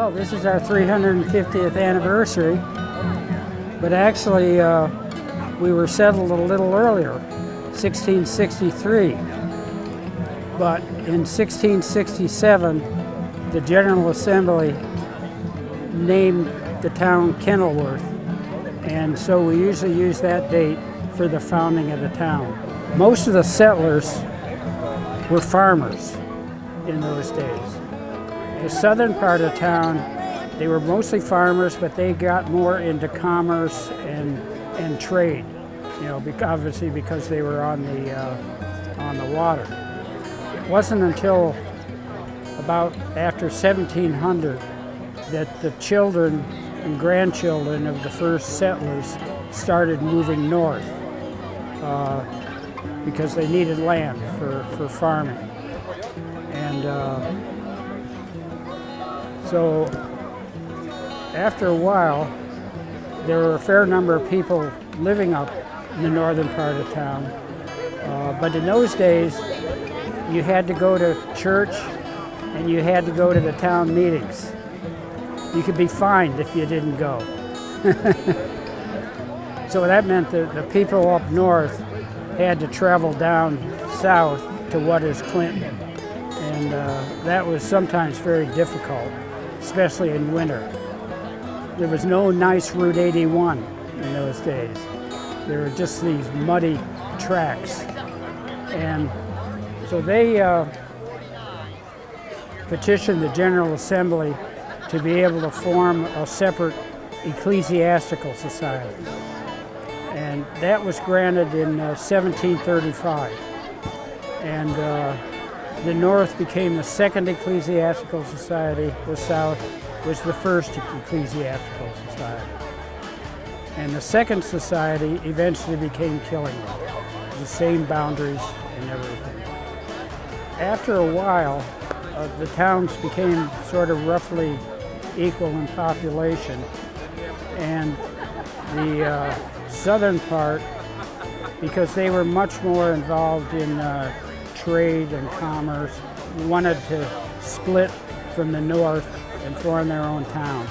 Well, this is our 350th anniversary, but actually we were settled a little earlier, 1663. But in 1667, the General Assembly named the town Killingworth, and so we usually use that date for the founding of the town. Most of the settlers were farmers in those days. The southern part of town, they were mostly farmers, but they got more into commerce and trade, you know, obviously because they were on the water. It wasn't until about after 1700 that the children and grandchildren of the first settlers started moving north because they needed land for farming. And so after a while, there were a fair number of people living up in the northern part of town. But in those days, you had to go to church and you had to go to the town meetings. You could be fined if you didn't go. So that meant that the people up north had to travel down south to what is Clinton. And that was sometimes very difficult, especially in winter. There was no nice Route 81 in those days. There were just these muddy tracks. And so they petitioned the General Assembly to be able to form a separate ecclesiastical society. And that was granted in 1735. And the North became the second ecclesiastical society. The South was the first ecclesiastical society. And the second society eventually became Killingworth, the same boundaries and everything. After a while, the towns became sort of roughly equal in population, and the southern part, because they were much more involved in trade and commerce, wanted to split from the north and form their own town.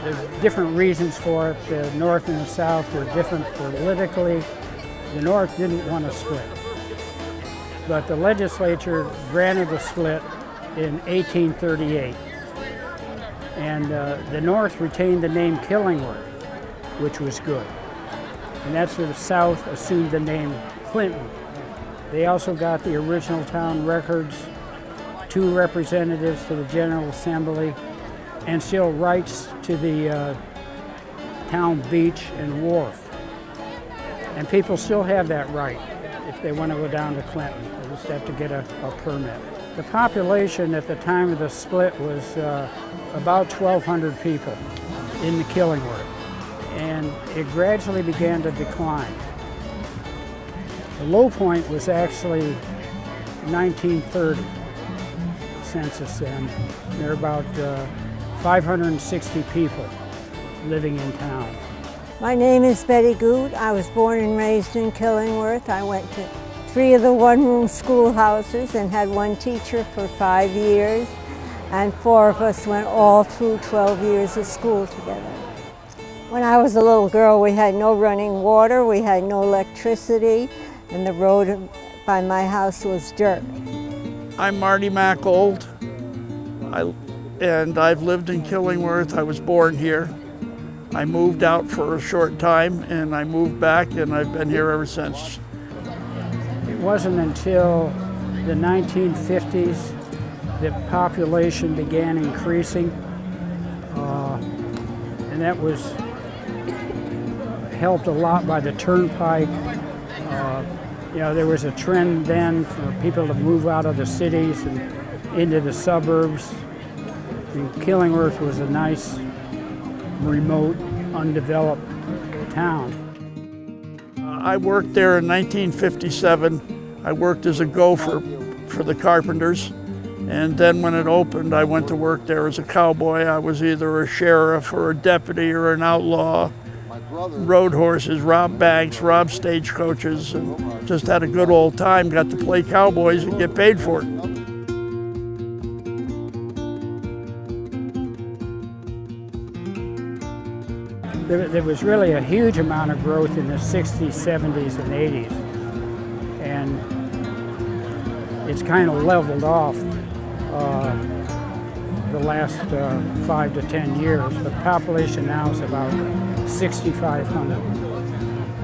There's different reasons for it. The north and the south were different politically. The north didn't want to split, but the legislature granted a split in 1838. And the North retained the name Killingworth, which was good. And that's where the South assumed the name Clinton. They also got the original town records, 2 representatives to the General Assembly, and still rights to the town beach and wharf. And people still have that right if they want to go down to Clinton. They just have to get a permit. The population at the time of the split was about 1,200 people in the Killingworth, and it gradually began to decline. The low point was actually 1930 census, and there were about 560 people living in town. My name is Betty Goot. I was born and raised in Killingworth. I went to 3 of the one-room schoolhouses and had 1 teacher for 5 years, and 4 of us went all through 12 years of school together. When I was a little girl, we had no running water, we had no electricity, and the road by my house was dirt. I'm Marty Mackold, and I've lived in Killingworth. I was born here. I moved out for a short time, and I moved back, and I've been here ever since. It wasn't until the 1950s that population began increasing, and that was helped a lot by the turnpike. You know, there was a trend then for people to move out of the cities and into the suburbs. And Killingworth was a nice, remote, undeveloped town. I worked there in 1957. I worked as a gopher for the carpenters. And then when it opened, I went to work there as a cowboy. I was either a sheriff or a deputy or an outlaw. Rode horses, robbed banks, robbed stagecoaches, and just had a good old time. Got to play cowboys and get paid for it. there was really a huge amount of growth in the 60s, 70s, and 80s. And it's kind of leveled off the last 5 to 10 years. The population now is about 6,500.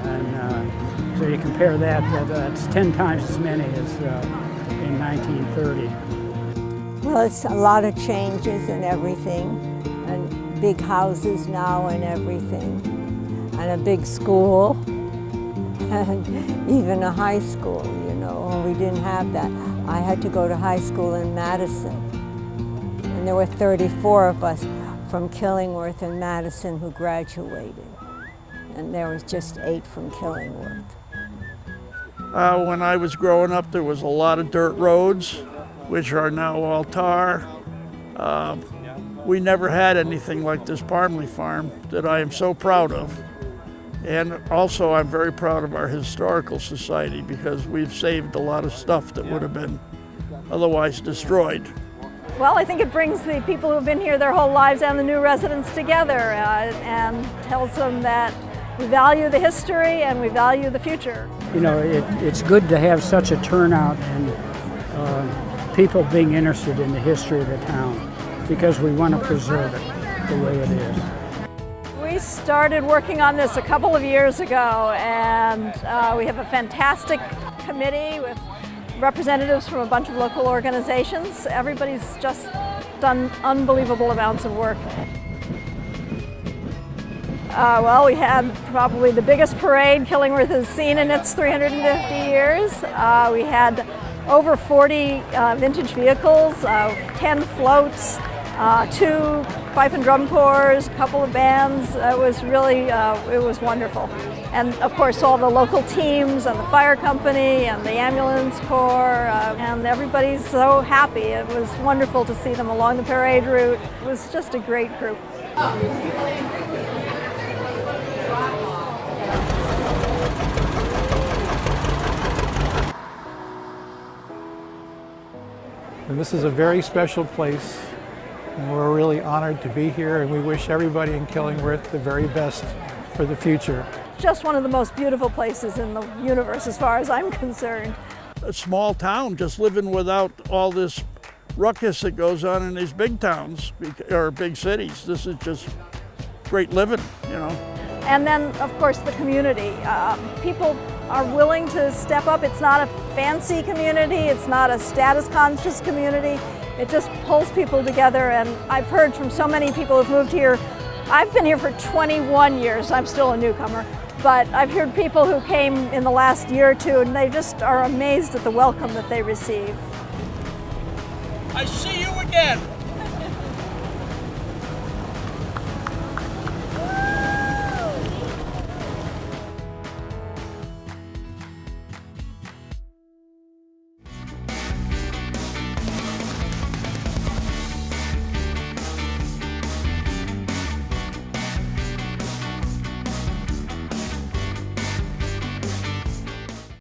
And so you compare that's 10 times as many as in 1930. Well, it's a lot of changes and everything, and big houses now and everything, and a big school, and even a high school, you know, and we didn't have that. I had to go to high school in Madison, and there were 34 of us from Killingworth and Madison who graduated, and there was just 8 from Killingworth. When I was growing up, there was a lot of dirt roads, which are now all tar. We never had anything like this Parmley farm that I am so proud of. And also I'm very proud of our historical society because we've saved a lot of stuff that would have been otherwise destroyed. Well, I think it brings the people who've been here their whole lives and the new residents together and tells them that we value the history and we value the future. You know, it's good to have such a turnout and people being interested in the history of the town, because we want to preserve it the way it is. We started working on this a couple of years ago, and we have a fantastic committee with representatives from a bunch of local organizations. Everybody's just done unbelievable amounts of work. Well, we had probably the biggest parade Killingworth has seen in its 350 years. We had over 40 vintage vehicles, 10 floats, 2 fife and drum corps, a couple of bands. It was really, it was wonderful. And of course all the local teams and the fire company and the ambulance corps, and everybody's so happy. It was wonderful to see them along the parade route. It was just a great group. And this is a very special place, and we're really honored to be here, and we wish everybody in Killingworth the very best for the future. Just one of the most beautiful places in the universe as far as I'm concerned. A small town, just living without all this ruckus that goes on in these big towns or big cities. This is just great living, you know. And then, of course, the community. People are willing to step up. It's not a fancy community. It's not a status-conscious community. It just pulls people together. And I've heard from so many people who've moved here. I've been here for 21 years. I'm still a newcomer. But I've heard people who came in the last year or two, and they just are amazed at the welcome that they receive. I see you again.